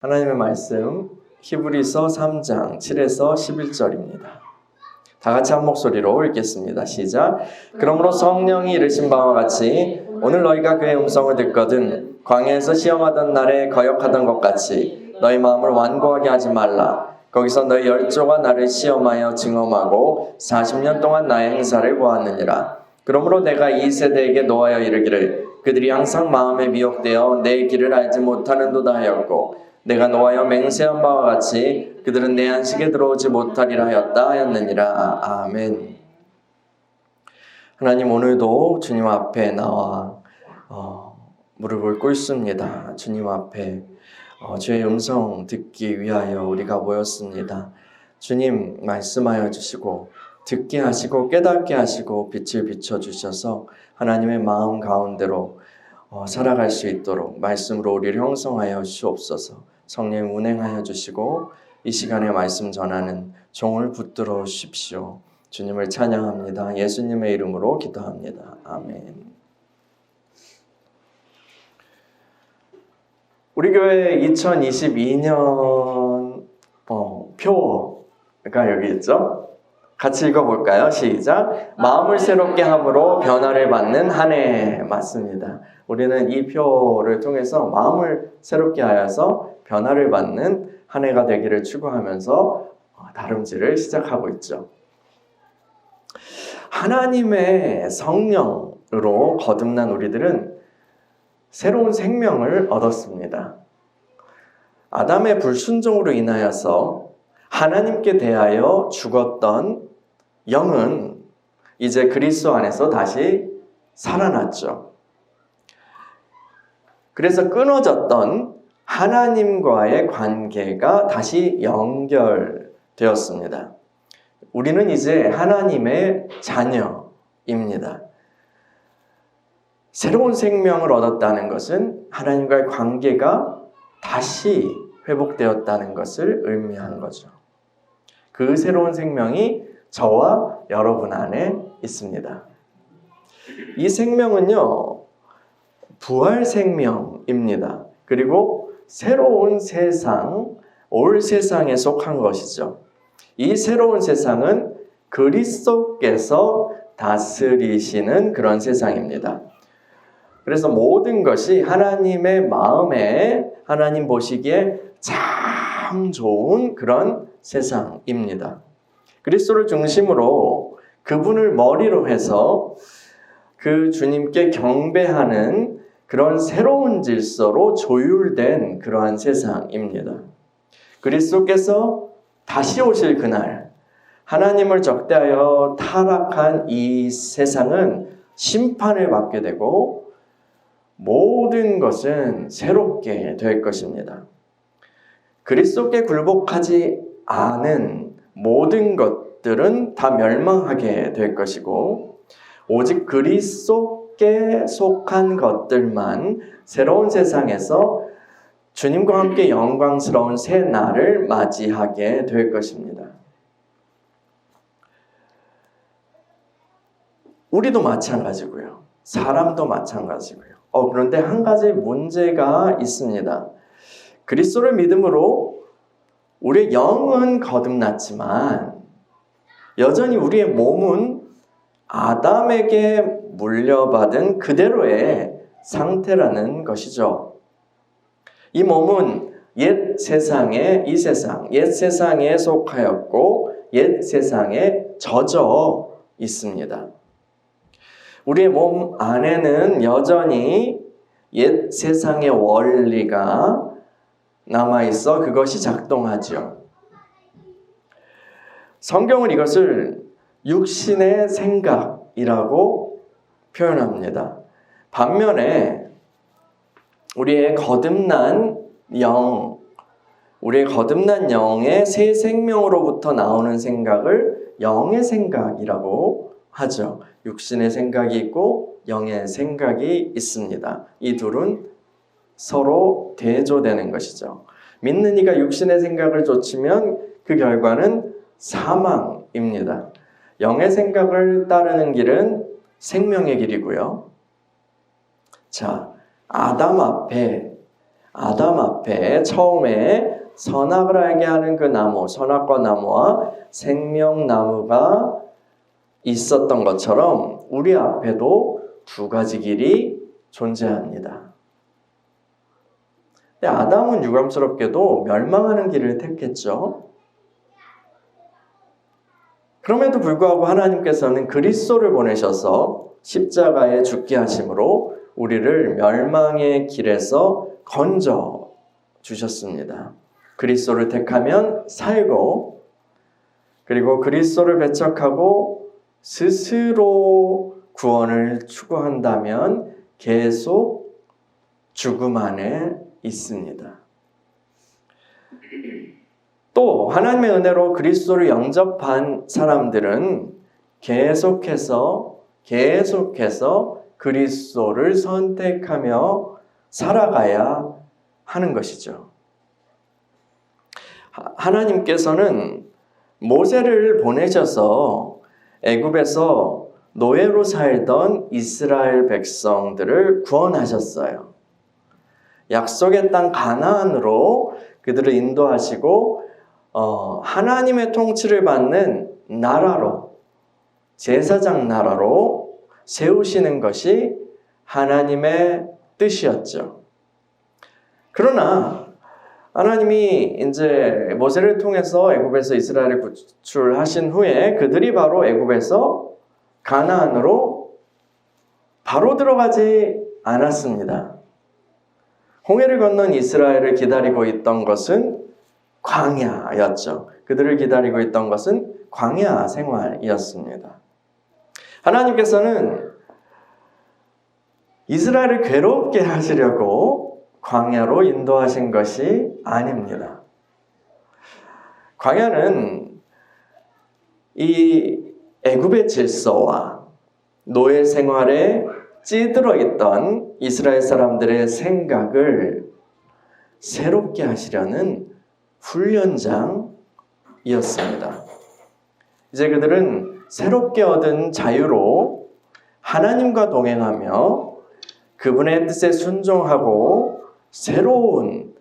하나님의 말씀 히브리서 3장 7에서 11절입니다. 다 같이 한 목소리로 읽겠습니다. 시작. 그러므로 성령이 이르신 바와 같이 오늘 너희가 그의 음성을 듣거든 광야에서 시험하던 날에 거역하던 것 같이 너희 마음을 완고하게 하지 말라. 거기서 너희 열조가 나를 시험하여 증험하고 40년 동안 나의 행사를 보았느니라. 그러므로 내가 이 세대에게 노하여 이르기를 그들이 항상 마음에 미혹되어 내 길을 알지 못하는도다 하였고 내가 노하여 맹세한 바와 같이 그들은 내 안식에 들어오지 못하리라 하였다 하였느니라. 아멘. 하나님, 오늘도 주님 앞에 나와 무릎을 꿇습니다. 주님 앞에 주의 음성 듣기 위하여 우리가 모였습니다. 주님 말씀하여 주시고 듣게 하시고 깨닫게 하시고 빛을 비춰주셔서 하나님의 마음 가운데로 살아갈 수 있도록 말씀으로 우리를 형성하여 주옵소서. 성령 운행하여 주시고 이 시간에 말씀 전하는 종을 붙들어 주십시오. 주님을 찬양합니다. 예수님의 이름으로 기도합니다. 아멘. 우리 교회 2022년 표가 여기 있죠? 같이 읽어볼까요? 시작. 마음을 새롭게 함으로 변화를 받는 한 해. 맞습니다. 우리는 이 표를 통해서 마음을 새롭게 하여서 변화를 받는 한 해가 되기를 추구하면서 다름질을 시작하고 있죠. 하나님의 성령으로 거듭난 우리들은 새로운 생명을 얻었습니다. 아담의 불순종으로 인하여서 하나님께 대하여 죽었던 영은 이제 그리스도 안에서 다시 살아났죠. 그래서 끊어졌던 하나님과의 관계가 다시 연결되었습니다. 우리는 이제 하나님의 자녀입니다. 새로운 생명을 얻었다는 것은 하나님과의 관계가 다시 회복되었다는 것을 의미하는 거죠. 그 새로운 생명이 저와 여러분 안에 있습니다. 이 생명은요, 부활 생명입니다. 그리고 새로운 세상, 올 세상에 속한 것이죠. 이 새로운 세상은 그리스도께서 다스리시는 그런 세상입니다. 그래서 모든 것이 하나님의 마음에 하나님 보시기에 참 좋은 그런 세상입니다. 그리스도를 중심으로 그분을 머리로 해서 그 주님께 경배하는 그런 새로운 질서로 조율된 그러한 세상입니다. 그리스도께서 다시 오실 그날 하나님을 적대하여 타락한 이 세상은 심판을 받게 되고 모든 것은 새롭게 될 것입니다. 그리스도께 굴복하지 않은 모든 것들은 다 멸망하게 될 것이고 오직 그리스도께 속한 것들만 새로운 세상에서 주님과 함께 영광스러운 새 날을 맞이하게 될 것입니다. 우리도 마찬가지고요. 사람도 마찬가지고요. 그런데 한 가지 문제가 있습니다. 그리스도를 믿음으로 우리의 영은 거듭났지만 여전히 우리의 몸은 아담에게 물려받은 그대로의 상태라는 것이죠. 이 몸은 옛 세상에 옛 세상에 속하였고 옛 세상에 젖어 있습니다. 우리의 몸 안에는 여전히 옛 세상의 원리가 남아있어 그것이 작동하죠. 성경은 이것을 육신의 생각이라고 표현합니다. 반면에 우리의 거듭난 영의 새 생명으로부터 나오는 생각을 영의 생각이라고 하죠. 육신의 생각이 있고 영의 생각이 있습니다. 이 둘은 서로 대조되는 것이죠. 믿는 이가 육신의 생각을 좇으면 그 결과는 사망입니다. 영의 생각을 따르는 길은 생명의 길이고요. 자, 아담 앞에 아담 앞에 처음에 선악을 알게 하는 그 나무, 선악과 나무와 생명나무가 있었던 것처럼 우리 앞에도 두 가지 길이 존재합니다. 근데 아담은 유감스럽게도 멸망하는 길을 택했죠. 그럼에도 불구하고 하나님께서는 그리스도를 보내셔서 십자가에 죽게 하심으로 우리를 멸망의 길에서 건져 주셨습니다. 그리스도를 택하면 살고, 그리고 그리스도를 배척하고 스스로 구원을 추구한다면 계속 죽음 안에 있습니다. 또 하나님의 은혜로 그리스도를 영접한 사람들은 계속해서 그리스도를 선택하며 살아가야 하는 것이죠. 하나님께서는 모세를 보내셔서 애굽에서 노예로 살던 이스라엘 백성들을 구원하셨어요. 약속의 땅 가나안으로 그들을 인도하시고 하나님의 통치를 받는 나라로, 제사장 나라로 세우시는 것이 하나님의 뜻이었죠. 그러나 하나님이 이제 모세를 통해서 애굽에서 이스라엘을 구출하신 후에 그들이 바로 애굽에서 가나안으로 바로 들어가지 않았습니다. 홍해를 건넌 이스라엘을 기다리고 있던 것은 광야였죠. 그들을 기다리고 있던 것은 광야 생활이었습니다. 하나님께서는 이스라엘을 괴롭게 하시려고 광야로 인도하신 것이 아닙니다. 광야는 이 애굽의 질서와 노예 생활에 찌들어 있던 이스라엘 사람들의 생각을 새롭게 하시려는 훈련장이었습니다. 이제 그들은 새롭게 얻은 자유로 하나님과 동행하며 그분의 뜻에 순종하고 새로운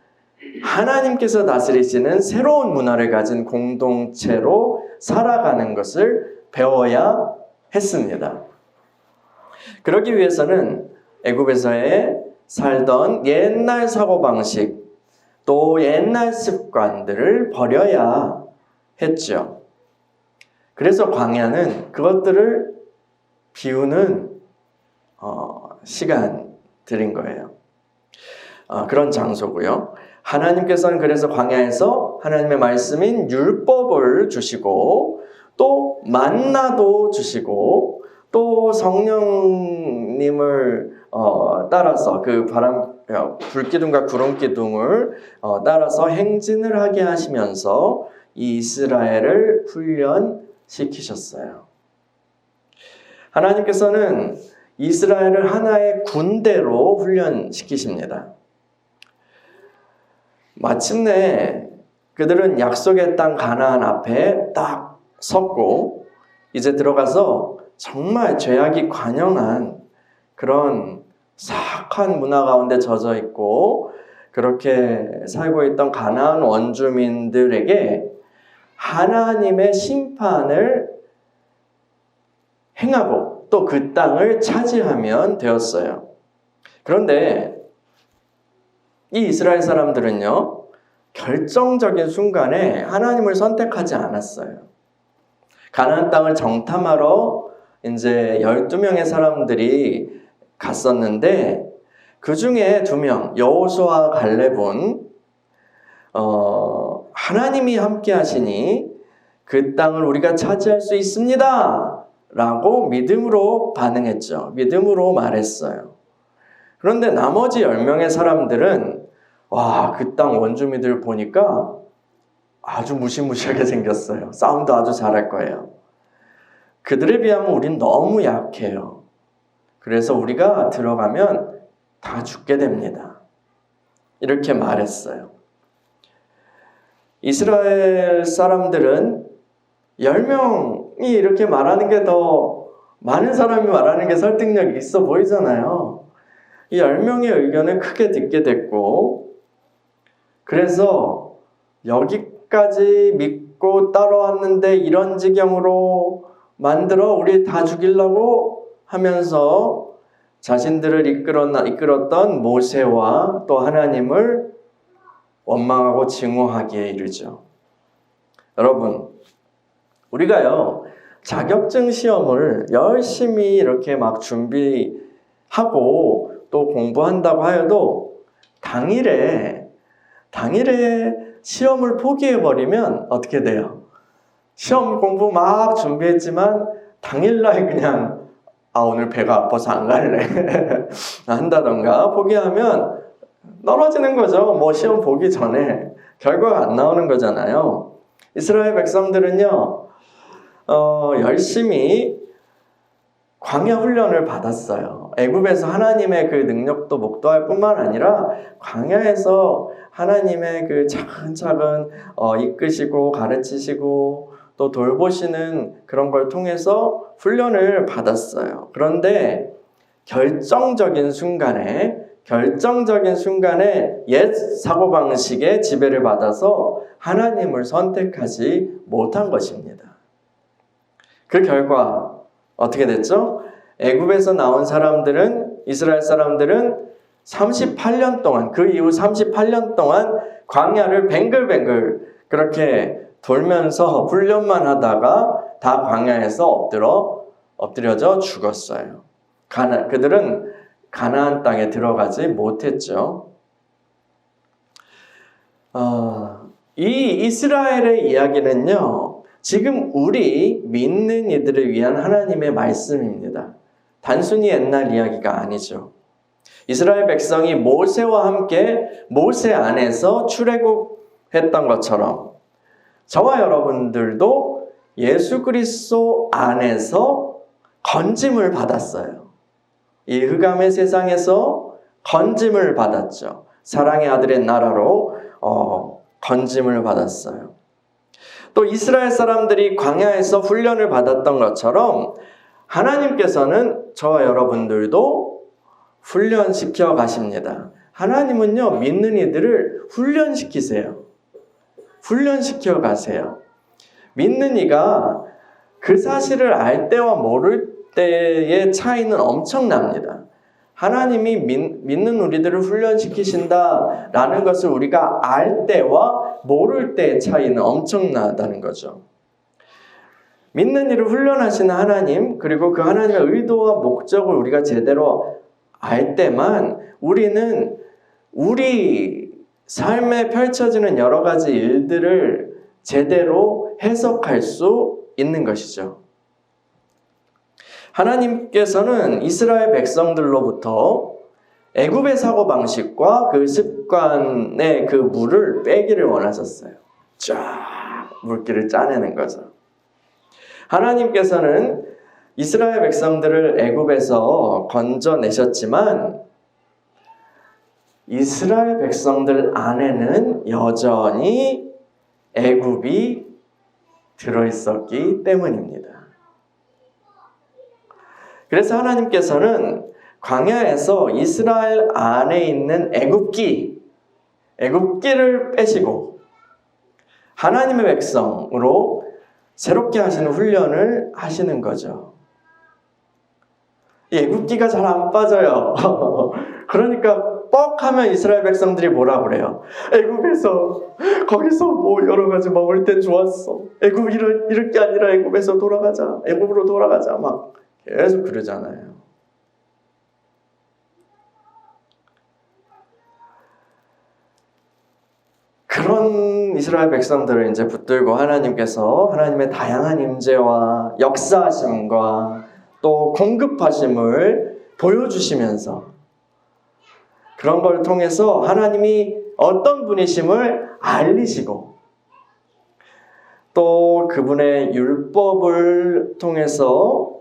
하나님께서 다스리시는 새로운 문화를 가진 공동체로 살아가는 것을 배워야 했습니다. 그러기 위해서는 애굽에서의 살던 옛날 사고방식 또 옛날 습관들을 버려야 했죠. 그래서 광야는 그것들을 비우는 시간들인 거예요. 그런 장소고요. 하나님께서는 그래서 광야에서 하나님의 말씀인 율법을 주시고 또 만나도 주시고 또 성령님을 따라서 그 불기둥과 구름기둥을 따라서 행진을 하게 하시면서 이 이스라엘을 훈련시키셨어요. 하나님께서는 이스라엘을 하나의 군대로 훈련시키십니다. 마침내 그들은 약속의 땅 가나안 앞에 딱 섰고 이제 들어가서 정말 죄악이 관영한 그런 사악한 문화 가운데 젖어 있고 그렇게 살고 있던 가나안 원주민들에게 하나님의 심판을 행하고 또 그 땅을 차지하면 되었어요. 그런데 이 이스라엘 사람들은요, 결정적인 순간에 하나님을 선택하지 않았어요. 가나안 땅을 정탐하러 이제 12명의 사람들이 갔었는데 그 중에 2명, 여호수아와 갈렙은 하나님이 함께 하시니 그 땅을 우리가 차지할 수 있습니다 라고 믿음으로 반응했죠. 믿음으로 말했어요. 그런데 나머지 10명의 사람들은 그 땅 원주민들 보니까 아주 무시무시하게 생겼어요. 싸움도 아주 잘할 거예요. 그들에 비하면 우린 너무 약해요. 그래서 우리가 들어가면 다 죽게 됩니다. 이렇게 말했어요. 이스라엘 사람들은 10명이 이렇게 말하는 게 더 많은 사람이 말하는 게 설득력이 있어 보이잖아요. 이 10명의 의견을 크게 듣게 됐고 그래서 여기까지 믿고 따라왔는데 이런 지경으로 만들어 우리 다 죽이려고 하면서 자신들을 이끌었던 모세와 또 하나님을 원망하고 증오하기에 이르죠. 여러분, 우리가요, 자격증 시험을 열심히 이렇게 막 준비하고 또 공부한다고 하여도 당일에 시험을 포기해버리면 어떻게 돼요? 시험 공부 막 준비했지만 당일날 그냥 오늘 배가 아파서 안 갈래 한다던가 포기하면 떨어지는 거죠. 뭐 시험 보기 전에 결과가 안 나오는 거잖아요. 이스라엘 백성들은요, 열심히 광야 훈련을 받았어요. 애굽에서 하나님의 그 능력도 목도할 뿐만 아니라 광야에서 하나님의 그 차근차근 이끄시고 가르치시고 또 돌보시는 그런 걸 통해서 훈련을 받았어요. 그런데 결정적인 순간에 옛 사고방식의 지배를 받아서 하나님을 선택하지 못한 것입니다. 그 결과 어떻게 됐죠? 애굽에서 나온 사람들은, 이스라엘 사람들은 38년 동안, 그 이후 38년 동안 광야를 뱅글뱅글 그렇게 돌면서 훈련만 하다가 다 광야에서 엎드려져 죽었어요. 그들은 가나안 땅에 들어가지 못했죠. 이 이스라엘의 이야기는요, 지금 우리 믿는 이들을 위한 하나님의 말씀입니다. 단순히 옛날 이야기가 아니죠. 이스라엘 백성이 모세와 함께 모세 안에서 출애굽했던 것처럼 저와 여러분들도 예수 그리스도 안에서 건짐을 받았어요. 이 흑암의 세상에서 건짐을 받았죠. 사랑의 아들의 나라로 건짐을 받았어요. 또 이스라엘 사람들이 광야에서 훈련을 받았던 것처럼 하나님께서는 저와 여러분들도 훈련시켜 가십니다. 하나님은요, 믿는 이들을 훈련시키세요. 훈련시켜 가세요. 믿는 이가 그 사실을 알 때와 모를 때의 차이는 엄청납니다. 하나님이 믿는 우리들을 훈련시키신다라는 것을 우리가 알 때와 모를 때의 차이는 엄청나다는 거죠. 믿는 이를 훈련하시는 하나님, 그리고 그 하나님의 의도와 목적을 우리가 제대로 알 때만 우리는 우리 삶에 펼쳐지는 여러 가지 일들을 제대로 해석할 수 있는 것이죠. 하나님께서는 이스라엘 백성들로부터 애굽의 사고방식과 그 습관의 그 물을 빼기를 원하셨어요. 쫙 물기를 짜내는 거죠. 하나님께서는 이스라엘 백성들을 애굽에서 건져내셨지만 이스라엘 백성들 안에는 여전히 애굽이 들어있었기 때문입니다. 그래서 하나님께서는 광야에서 이스라엘 안에 있는 애굽기를 빼시고 하나님의 백성으로 새롭게 하시는 훈련을 하시는 거죠. 이 애굽기가 잘 안 빠져요. 그러니까 뻑하면 이스라엘 백성들이 뭐라 그래요? 애굽에서 거기서 뭐 여러 가지 먹을 땐 좋았어. 애굽 이럴 게 아니라 애굽에서 돌아가자. 애굽으로 돌아가자. 막 계속 그러잖아요. 그런 이스라엘 백성들을 이제 붙들고 하나님께서 하나님의 다양한 임재와 역사하심과 또 공급하심을 보여주시면서 그런 걸 통해서 하나님이 어떤 분이심을 알리시고 또 그분의 율법을 통해서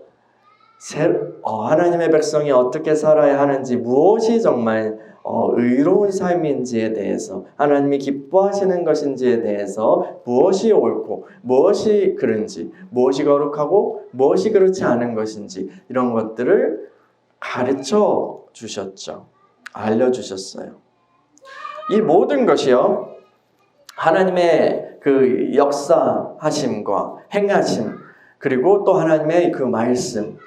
하나님의 백성이 어떻게 살아야 하는지, 무엇이 정말 의로운 삶인지에 대해서, 하나님이 기뻐하시는 것인지에 대해서, 무엇이 옳고 무엇이 그른지, 무엇이 거룩하고 무엇이 그렇지 않은 것인지, 이런 것들을 가르쳐 주셨죠. 알려주셨어요. 이 모든 것이요, 하나님의 그 역사하심과 행하심, 그리고 또 하나님의 그 말씀,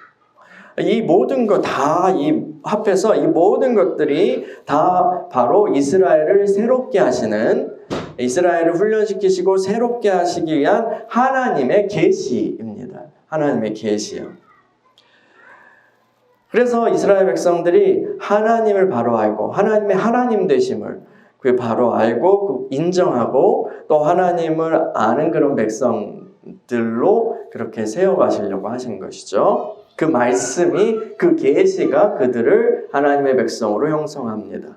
이 모든 것 다 이 합해서 이 모든 것들이 다 바로 이스라엘을 새롭게 하시는, 이스라엘을 훈련시키시고 새롭게 하시기 위한 하나님의 계시입니다. 하나님의 계시요. 그래서 이스라엘 백성들이 하나님을 바로 알고 하나님의 하나님 되심을 그 바로 알고 인정하고 또 하나님을 아는 그런 백성들로 그렇게 세워가시려고 하신 것이죠. 그 말씀이, 그 계시가 그들을 하나님의 백성으로 형성합니다.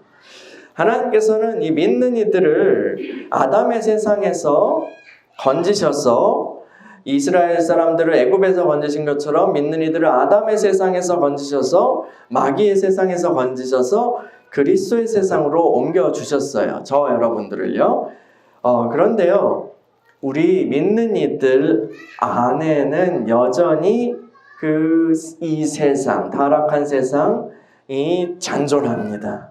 하나님께서는 이 믿는 이들을 아담의 세상에서 건지셔서 이스라엘 사람들을 애굽에서 건지신 것처럼 믿는 이들을 아담의 세상에서 건지셔서 마귀의 세상에서 건지셔서 그리스도의 세상으로 옮겨주셨어요. 저 여러분들을요. 그런데요, 우리 믿는 이들 안에는 여전히 이 세상, 타락한 세상이 잔존합니다.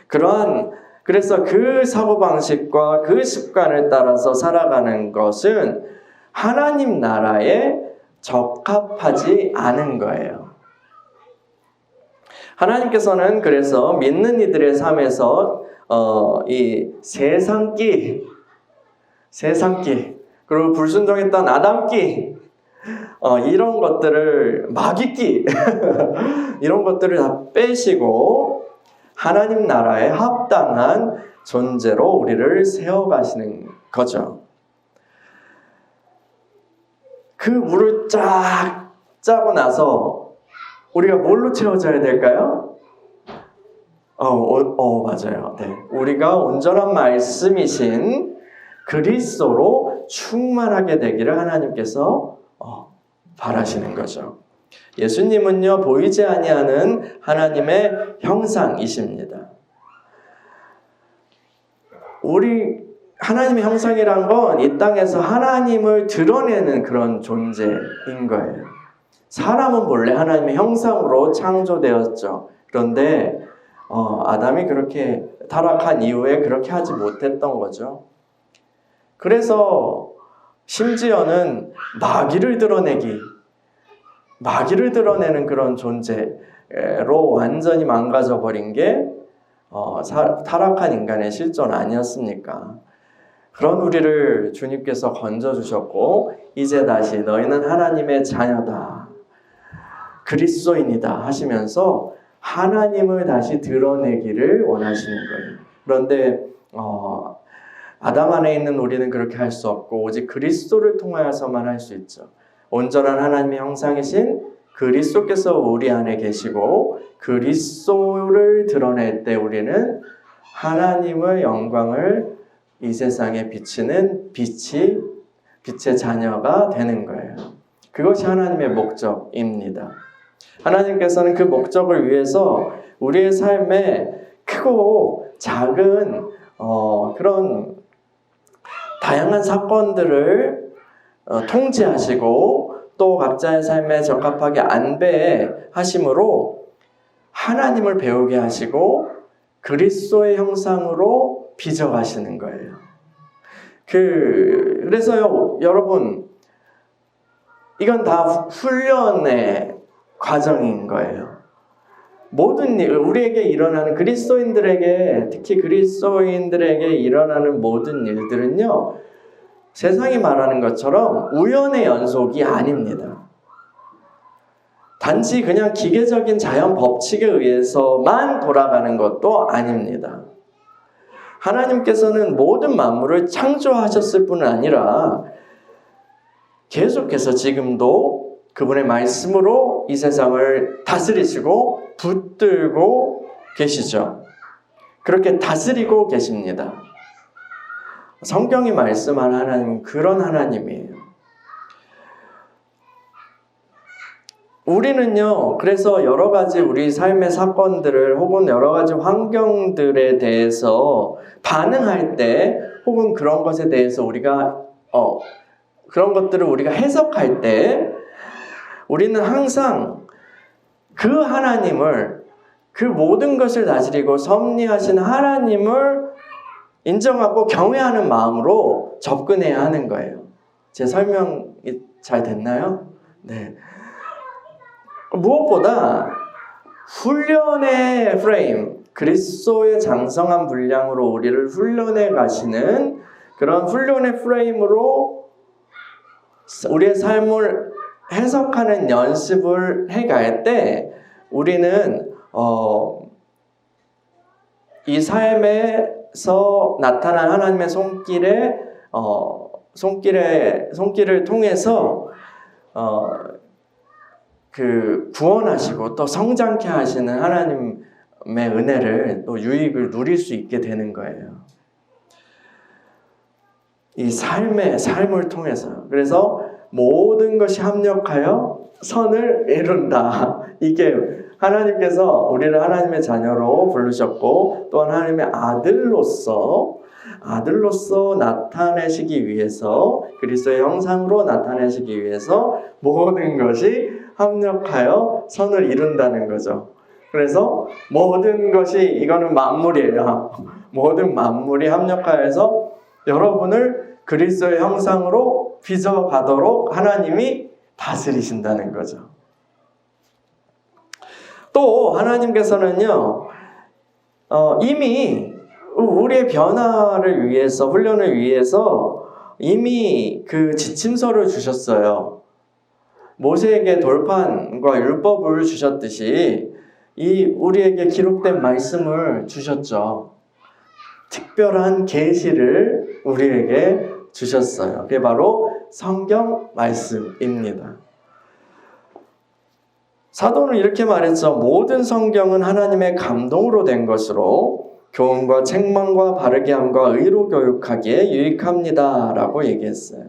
그래서 그 사고방식과 그 습관을 따라서 살아가는 것은 하나님 나라에 적합하지 않은 거예요. 하나님께서는 그래서 믿는 이들의 삶에서 이 세상끼, 그리고 불순종했던 아담끼, 이런 것들을 마귀끼 이런 것들을 다 빼시고 하나님 나라에 합당한 존재로 우리를 세워가시는 거죠. 그 물을 쫙 짜고 나서 우리가 뭘로 채워져야 될까요? 맞아요. 네. 우리가 온전한 말씀이신 그리스도로 충만하게 되기를 하나님께서 바라시는 거죠. 예수님은요, 보이지 아니하는 하나님의 형상이십니다. 하나님의 형상이란 건 이 땅에서 하나님을 드러내는 그런 존재인 거예요. 사람은 본래 하나님의 형상으로 창조되었죠. 그런데 아담이 그렇게 타락한 이후에 그렇게 하지 못했던 거죠. 그래서 심지어는 마귀를 드러내는 그런 존재로 완전히 망가져 버린 게 타락한 인간의 실존 아니었습니까? 그런 우리를 주님께서 건져주셨고 이제 다시 너희는 하나님의 자녀다, 그리스도인이다 하시면서 하나님을 다시 드러내기를 원하시는 거예요. 그런데 아담 안에 있는 우리는 그렇게 할 수 없고 오직 그리스도를 통하여서만 할 수 있죠. 온전한 하나님의 형상이신 그리스도께서 우리 안에 계시고 그리스도를 드러낼 때 우리는 하나님의 영광을 이 세상에 비치는 빛의 자녀가 되는 거예요. 그것이 하나님의 목적입니다. 하나님께서는 그 목적을 위해서 우리의 삶에 크고 작은 그런 다양한 사건들을 통제하시고 또 각자의 삶에 적합하게 안배하심으로 하나님을 배우게 하시고 그리스도의 형상으로 빚어가시는 거예요. 그래서요, 여러분, 이건 다 훈련의 과정인 거예요. 모든 일, 우리에게 일어나는 특히 그리스도인들에게 일어나는 모든 일들은요, 세상이 말하는 것처럼 우연의 연속이 아닙니다. 단지 그냥 기계적인 자연 법칙에 의해서만 돌아가는 것도 아닙니다. 하나님께서는 모든 만물을 창조하셨을 뿐 아니라 계속해서 지금도 그분의 말씀으로 이 세상을 다스리시고 붙들고 계시죠. 그렇게 다스리고 계십니다. 성경이 말씀하는 하나님은 그런 하나님이에요. 우리는요, 그래서 여러 가지 우리 삶의 사건들을 혹은 여러 가지 환경들에 대해서 반응할 때 혹은 그런 것에 대해서 우리가 그런 것들을 우리가 해석할 때 우리는 항상 그 하나님을, 그 모든 것을 다스리고 섭리하신 하나님을 인정하고 경외하는 마음으로 접근해야 하는 거예요. 제 설명이 잘 됐나요? 네. 무엇보다 훈련의 프레임, 그리스도의 장성한 분량으로 우리를 훈련해 가시는 그런 훈련의 프레임으로 우리의 삶을 해석하는 연습을 해갈 때 우리는 이 삶에서 나타난 하나님의 손길을 통해서 그 구원하시고 또 성장케 하시는 하나님의 은혜를 또 유익을 누릴 수 있게 되는 거예요. 이 삶을 통해서. 그래서 모든 것이 합력하여 선을 이룬다. 이게 하나님께서 우리를 하나님의 자녀로 부르셨고 또한 하나님의 아들로서 나타내시기 위해서 그리스도의 형상으로 나타내시기 위해서 모든 것이 합력하여 선을 이룬다는 거죠. 그래서 모든 것이 이거는 만물이에요. 모든 만물이 합력하여서 여러분을 그리스도의 형상으로 빚어가도록 하나님이 다스리신다는 거죠. 또 하나님께서는요, 이미 우리의 변화를 위해서, 훈련을 위해서 이미 그 지침서를 주셨어요. 모세에게 돌판과 율법을 주셨듯이 우리에게 기록된 말씀을 주셨죠. 특별한 계시를 우리에게 주셨어요. 그게 바로 성경 말씀입니다. 사도는 이렇게 말했죠. 모든 성경은 하나님의 감동으로 된 것으로 교훈과 책망과 바르게 함과 의로 교육하기에 유익합니다. 라고 얘기했어요.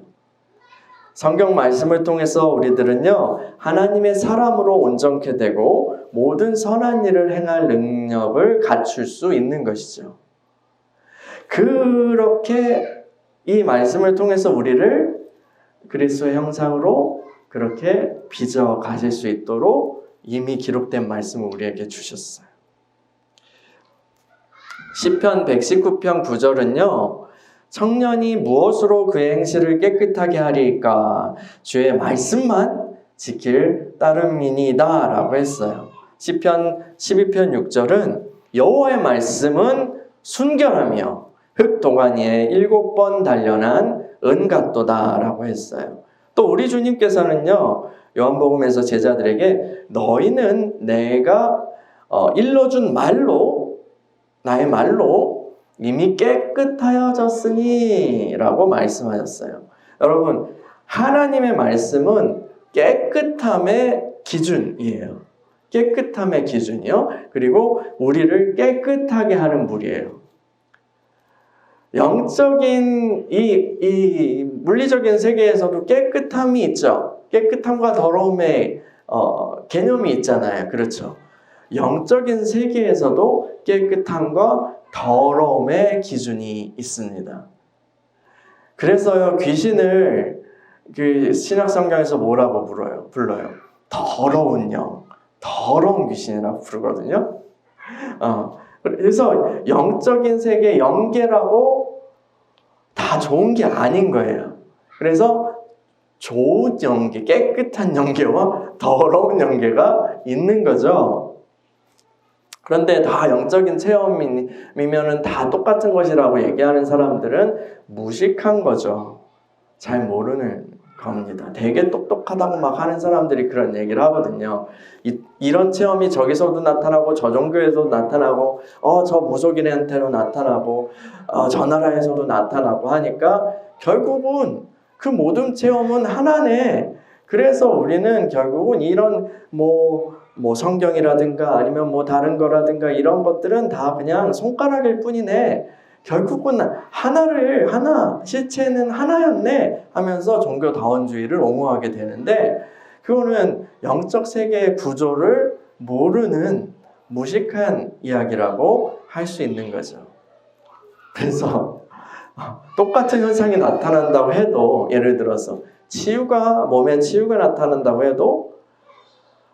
성경 말씀을 통해서 우리들은요, 하나님의 사람으로 온전케 되고 모든 선한 일을 행할 능력을 갖출 수 있는 것이죠. 그렇게 이 말씀을 통해서 우리를 그리스도의 형상으로 그렇게 빚어 가실 수 있도록 이미 기록된 말씀을 우리에게 주셨어요. 시편 119편 9절은요. 청년이 무엇으로 그의 행실을 깨끗하게 하리까? 주의 말씀만 지킬 따름이니이다 라고 했어요. 시편 12편 6절은 여호와의 말씀은 순결하며 흙 동안이에 7번 단련한 은 같도다 라고 했어요. 또 우리 주님께서는요, 요한복음에서 제자들에게 너희는 내가 일러준 말로, 나의 말로 이미 깨끗하여졌으니 라고 말씀하셨어요. 여러분, 하나님의 말씀은 깨끗함의 기준이에요. 깨끗함의 기준이요. 그리고 우리를 깨끗하게 하는 물이에요. 영적인 이 물리적인 세계에서도 깨끗함이 있죠. 깨끗함과 더러움의 개념이 있잖아요. 그렇죠. 영적인 세계에서도 깨끗함과 더러움의 기준이 있습니다. 그래서요, 귀신을 그 신약 성경에서 뭐라고 불러요? 더러운 영, 더러운 귀신이라고 부르거든요. 그래서 영적인 세계 영계라고 다 좋은 게 아닌 거예요. 그래서 좋은 영계, 깨끗한 영계와 더러운 영계가 있는 거죠. 그런데 다 영적인 체험이면은 다 똑같은 것이라고 얘기하는 사람들은 무식한 거죠. 잘 모르는 겁니다. 되게 똑똑하다고 막 하는 사람들이 그런 얘기를 하거든요. 이런 체험이 저기서도 나타나고 저 종교에서도 나타나고 저 무속인한테도 나타나고 저 나라에서도 나타나고 하니까 결국은 그 모든 체험은 하나네. 그래서 우리는 결국은 이런 뭐 성경이라든가 아니면 뭐 다른 거라든가 이런 것들은 다 그냥 손가락일 뿐이네. 결국은 실체는 하나였네 하면서 종교다원주의를 옹호하게 되는데 그거는 영적 세계의 구조를 모르는 무식한 이야기라고 할 수 있는 거죠. 그래서 똑같은 현상이 나타난다고 해도 예를 들어서 몸에 치유가 나타난다고 해도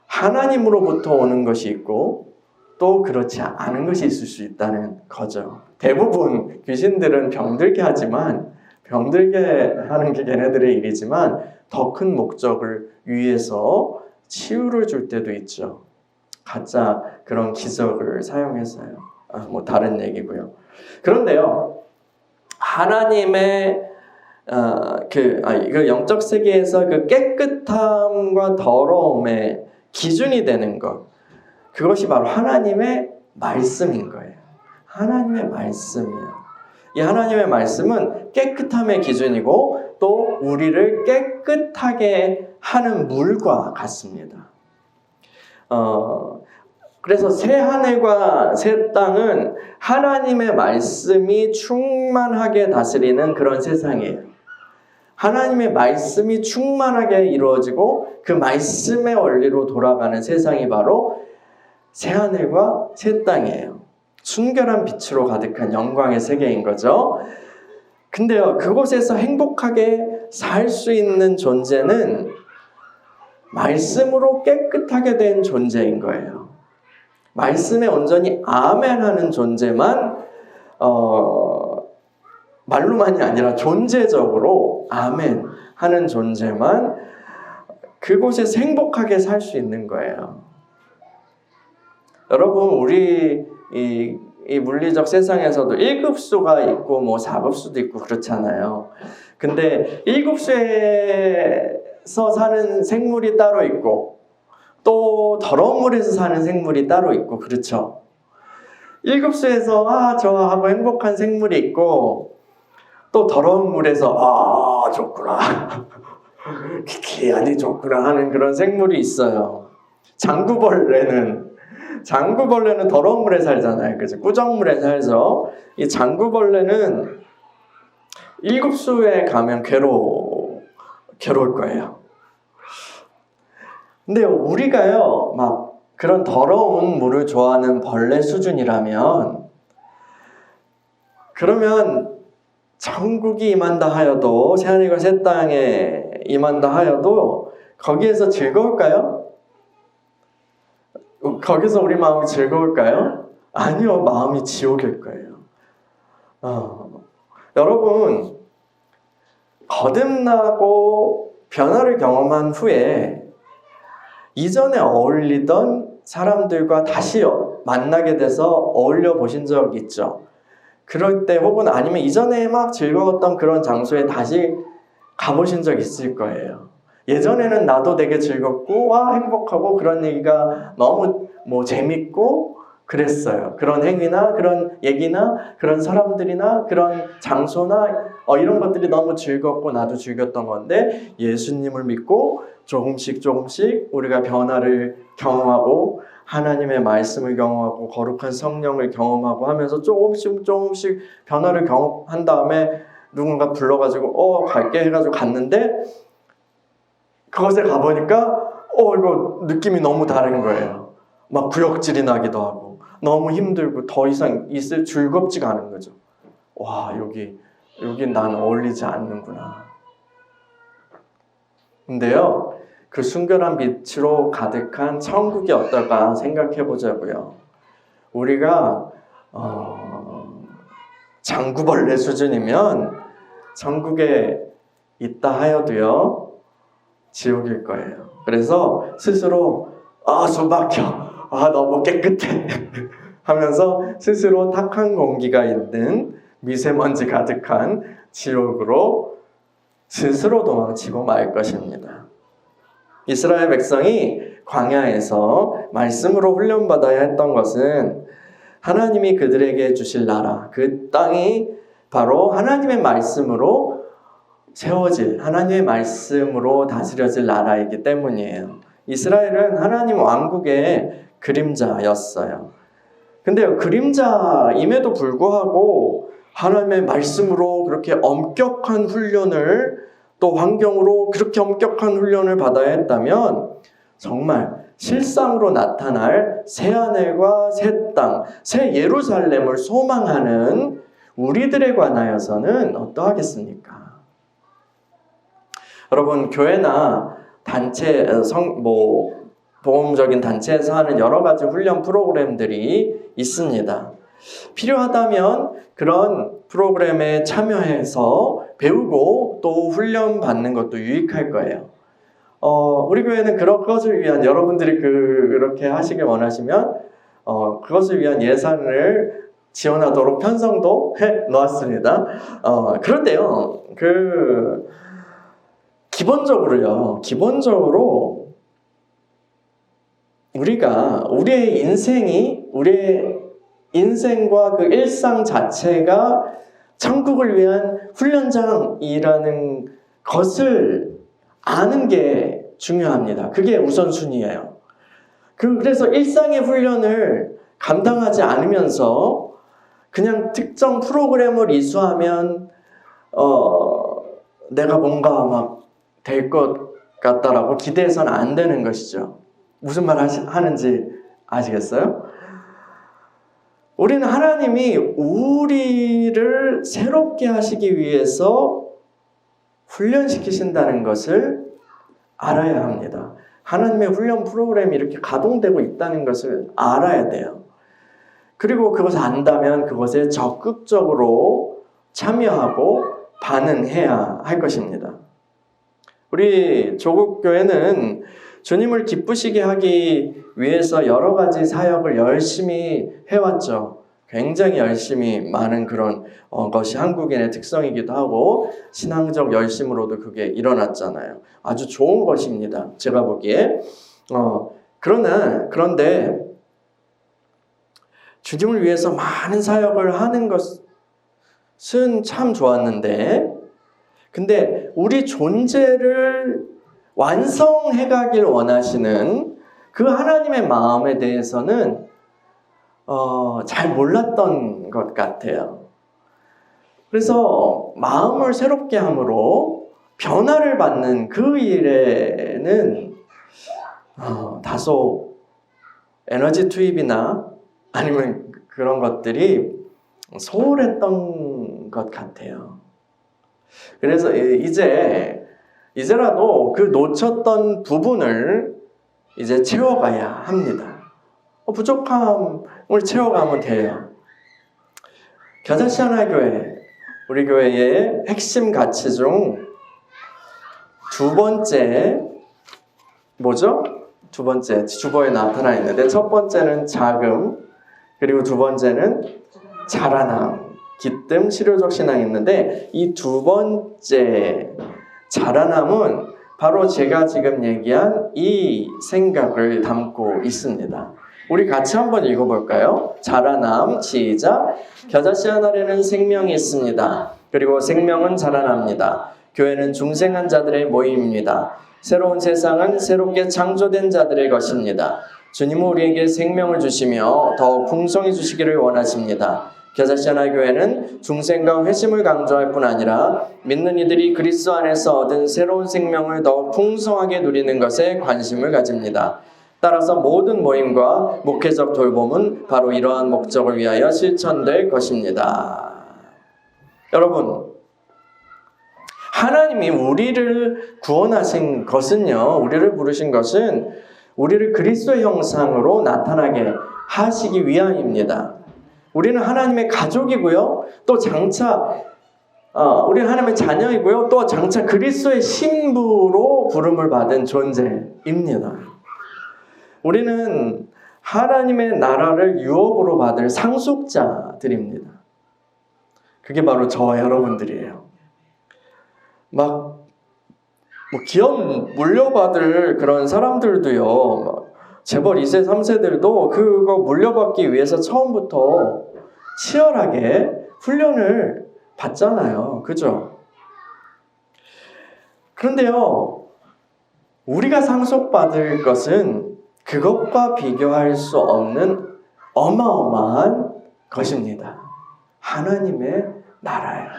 하나님으로부터 오는 것이 있고 또 그렇지 않은 것이 있을 수 있다는 거죠. 대부분 귀신들은 병들게 하지만 병들게 하는 게 걔네들의 일이지만 더 큰 목적을 위해서 치유를 줄 때도 있죠. 가짜 그런 기적을 사용해서요. 뭐 다른 얘기고요. 그런데요, 하나님의 그 영적 세계에서 그 깨끗함과 더러움의 기준이 되는 것, 그것이 바로 하나님의 말씀인 거예요. 하나님의 말씀이에요. 이 하나님의 말씀은 깨끗함의 기준이고 또 우리를 깨끗하게 하는 물과 같습니다. 그래서 새 하늘과 새 땅은 하나님의 말씀이 충만하게 다스리는 그런 세상이에요. 하나님의 말씀이 충만하게 이루어지고 그 말씀의 원리로 돌아가는 세상이 바로 새 하늘과 새 땅이에요. 순결한 빛으로 가득한 영광의 세계인 거죠. 근데요, 그곳에서 행복하게 살 수 있는 존재는 말씀으로 깨끗하게 된 존재인 거예요. 말씀에 온전히 아멘 하는 존재만 말로만이 아니라 존재적으로 아멘 하는 존재만 그곳에서 행복하게 살 수 있는 거예요. 여러분, 우리 이 물리적 세상에서도 1급수가 있고 뭐 4급수도 있고 그렇잖아요. 근데 1급수에서 사는 생물이 따로 있고 또 더러운 물에서 사는 생물이 따로 있고 그렇죠. 1급수에서 좋아하고 행복한 생물이 있고 또 더러운 물에서 좋구나 기안이 좋구나 하는 그런 생물이 있어요. 장구벌레는 더러운 물에 살잖아요. 그죠? 꾸정물에 살죠. 이 장구벌레는 1급수에 가면 괴로울 거예요. 근데 우리가요, 막 그런 더러운 물을 좋아하는 벌레 수준이라면, 그러면 천국이 임한다 하여도, 새하늘과 새 땅에 임한다 하여도 거기에서 즐거울까요? 거기서 우리 마음이 즐거울까요? 아니요, 마음이 지옥일 거예요. 여러분, 거듭나고 변화를 경험한 후에 이전에 어울리던 사람들과 다시 만나게 돼서 어울려 보신 적 있죠? 그럴 때 혹은 아니면 이전에 막 즐거웠던 그런 장소에 다시 가보신 적 있을 거예요. 예전에는 나도 되게 즐겁고 행복하고 그런 얘기가 너무 재밌고 그랬어요. 그런 행위나 그런 얘기나 그런 사람들이나 그런 장소나 이런 것들이 너무 즐겁고 나도 즐겼던 건데 예수님을 믿고 조금씩 우리가 변화를 경험하고 하나님의 말씀을 경험하고 거룩한 성령을 경험하고 하면서 조금씩 변화를 경험한 다음에 누군가 불러가지고 갈게 해가지고 갔는데 그것에 가보니까 이거 느낌이 너무 다른 거예요. 막 구역질이 나기도 하고 너무 힘들고 더 이상 있을 즐겁지가 않은 거죠. 여기 난 어울리지 않는구나. 근데요, 그 순결한 빛으로 가득한 천국이 어떨까 생각해 보자고요. 우리가 장구벌레 수준이면 천국에 있다 하여도요, 지옥일 거예요. 그래서 스스로 숨 막혀, 너무 깨끗해 하면서 스스로 탁한 공기가 있는 미세먼지 가득한 지옥으로 스스로 도망치고 말 것입니다. 이스라엘 백성이 광야에서 말씀으로 훈련받아야 했던 것은 하나님이 그들에게 주실 나라, 그 땅이 바로 하나님의 말씀으로 세워질, 하나님의 말씀으로 다스려질 나라이기 때문이에요. 이스라엘은 하나님 왕국의 그림자였어요. 근데 그림자임에도 불구하고 하나님의 말씀으로 그렇게 엄격한 훈련을, 또 환경으로 그렇게 엄격한 훈련을 받아야 했다면 정말 실상으로 나타날 새하늘과 새 땅, 새 예루살렘을 소망하는 우리들에 관하여서는 어떠하겠습니까? 여러분, 교회나 단체, 보험적인 단체에서 하는 여러 가지 훈련 프로그램들이 있습니다. 필요하다면 그런 프로그램에 참여해서 배우고 또 훈련 받는 것도 유익할 거예요. 우리 교회는 그런 것을 위한 여러분들이 그렇게 하시길 원하시면 그것을 위한 예산을 지원하도록 편성도 해 놓았습니다. 그런데요, 기본적으로 우리의 인생과 그 일상 자체가 천국을 위한 훈련장이라는 것을 아는 게 중요합니다. 그게 우선순위예요. 그래서 일상의 훈련을 감당하지 않으면서 그냥 특정 프로그램을 이수하면 내가 뭔가 막 될 것 같다라고 기대해서는 안 되는 것이죠. 무슨 말 하는지 아시겠어요? 우리는 하나님이 우리를 새롭게 하시기 위해서 훈련시키신다는 것을 알아야 합니다. 하나님의 훈련 프로그램이 이렇게 가동되고 있다는 것을 알아야 돼요. 그리고 그것을 안다면 그것에 적극적으로 참여하고 반응해야 할 것입니다. 우리 조국교회는 주님을 기쁘시게 하기 위해서 여러 가지 사역을 열심히 해왔죠. 굉장히 열심히 많은 그런 것이 한국인의 특성이기도 하고 신앙적 열심으로도 그게 일어났잖아요. 아주 좋은 것입니다. 제가 보기에. 그런데 주님을 위해서 많은 사역을 하는 것은 참 좋았는데 근데 우리 존재를 완성해가길 원하시는 그 하나님의 마음에 대해서는 잘 몰랐던 것 같아요. 그래서 마음을 새롭게 함으로 변화를 받는 그 일에는 다소 에너지 투입이나 아니면 그런 것들이 소홀했던 것 같아요. 그래서 이제라도 그 놓쳤던 부분을 이제 채워가야 합니다. 부족함을 채워가면 돼요. 겨자씨 하나교회, 우리 교회의 핵심 가치 중 두 번째 뭐죠? 두 번째 주보에 나타나 있는데 첫 번째는 자금, 그리고 두 번째는 자라남, 기뜸, 실효적 신앙이 있는데 이 두 번째 자라남은 바로 제가 지금 얘기한 이 생각을 담고 있습니다. 우리 같이 한번 읽어볼까요? 자라남, 시작. 겨자씨 하나에는 생명이 있습니다. 그리고 생명은 자라납니다. 교회는 중생한 자들의 모임입니다. 새로운 세상은 새롭게 창조된 자들의 것입니다. 주님은 우리에게 생명을 주시며 더욱 풍성히 주시기를 원하십니다. 겨자씨 하나 교회는 중생과 회심을 강조할 뿐 아니라 믿는 이들이 그리스도 안에서 얻은 새로운 생명을 더욱 풍성하게 누리는 것에 관심을 가집니다. 따라서 모든 모임과 목회적 돌봄은 바로 이러한 목적을 위하여 실천될 것입니다. 여러분, 하나님이 우리를 구원하신 것은요, 우리를 부르신 것은 우리를 그리스도의 형상으로 나타나게 하시기 위함입니다. 우리는 하나님의 가족이고요, 또 장차 우리는 하나님의 자녀이고요, 또 장차 그리스도의 신부로 부름을 받은 존재입니다. 우리는 하나님의 나라를 유업으로 받을 상속자들입니다. 그게 바로 저와 여러분들이에요. 기업 물려받을 그런 사람들도요, 재벌 2세, 3세들도 그거 물려받기 위해서 처음부터 치열하게 훈련을 받잖아요. 그죠? 그런데요, 우리가 상속받을 것은 그것과 비교할 수 없는 어마어마한 것입니다. 하나님의 나라예요.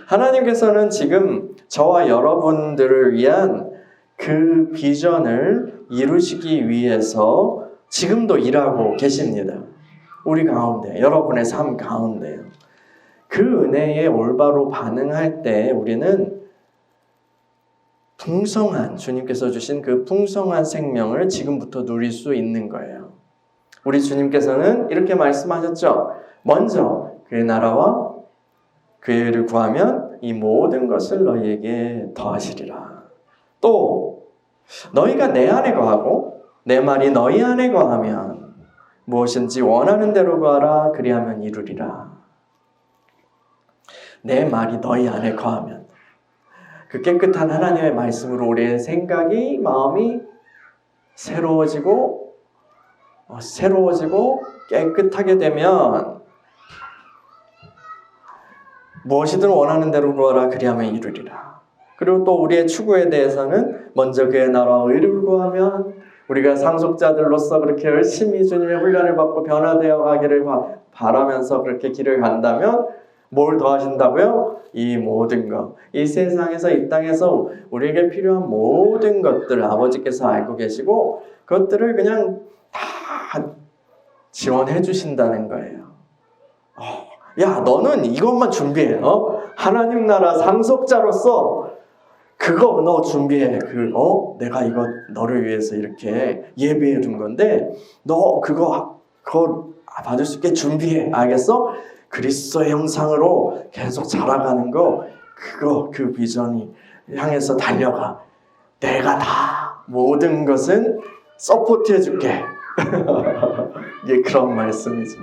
하나님께서는 지금 저와 여러분들을 위한 그 비전을 이루시기 위해서 지금도 일하고 계십니다. 우리 가운데, 여러분의 삶 가운데요. 그 은혜에 올바로 반응할 때 우리는 풍성한 주님께서 주신 그 풍성한 생명을 지금부터 누릴 수 있는 거예요. 우리 주님께서는 이렇게 말씀하셨죠. 먼저 그의 나라와 그의 의를 구하면 이 모든 것을 너희에게 더하시리라. 또 너희가 내 안에 거하고 내 말이 너희 안에 거하면 무엇인지 원하는 대로 구하라. 그리하면 이루리라. 내 말이 너희 안에 거하면 그 깨끗한 하나님의 말씀으로 우리의 생각이, 마음이 새로워지고 깨끗하게 되면 무엇이든 원하는 대로 구하라. 그리하면 이루리라. 그리고 또 우리의 추구에 대해서는 먼저 그의 나라와 의를 구하면 우리가 상속자들로서 그렇게 열심히 주님의 훈련을 받고 변화되어 가기를 바라면서 그렇게 길을 간다면 뭘 더하신다고요? 이 모든 것, 이 세상에서 이 땅에서 우리에게 필요한 모든 것들 아버지께서 알고 계시고 그것들을 그냥 다 지원해 주신다는 거예요. 야, 너는 이것만 준비해. 하나님 나라 상속자로서 그거 너 준비해. 내가 이거 너를 위해서 이렇게 예비해 둔 건데 너 그거 받을 수 있게 준비해. 알겠어? 그리스도의 형상으로 계속 자라가는 거, 그 비전이 향해서 달려가. 내가 다 모든 것은 서포트 해줄게. 이게 그런 말씀이죠.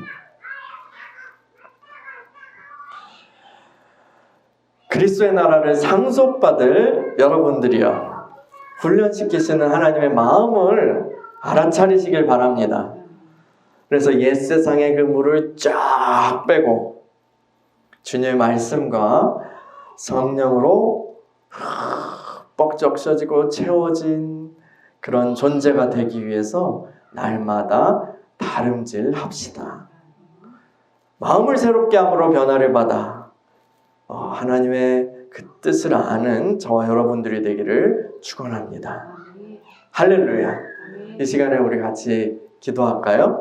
그리스도의 나라를 상속받을 여러분들이요, 훈련시키시는 하나님의 마음을 알아차리시길 바랍니다. 그래서 옛 세상의 그 물을 쫙 빼고 주님의 말씀과 성령으로 뻑적 셔지고 채워진 그런 존재가 되기 위해서 날마다 다름질합시다. 마음을 새롭게 함으로 변화를 받아 하나님의 그 뜻을 아는 저와 여러분들이 되기를 축원합니다. 할렐루야. 이 시간에 우리 같이 기도할까요?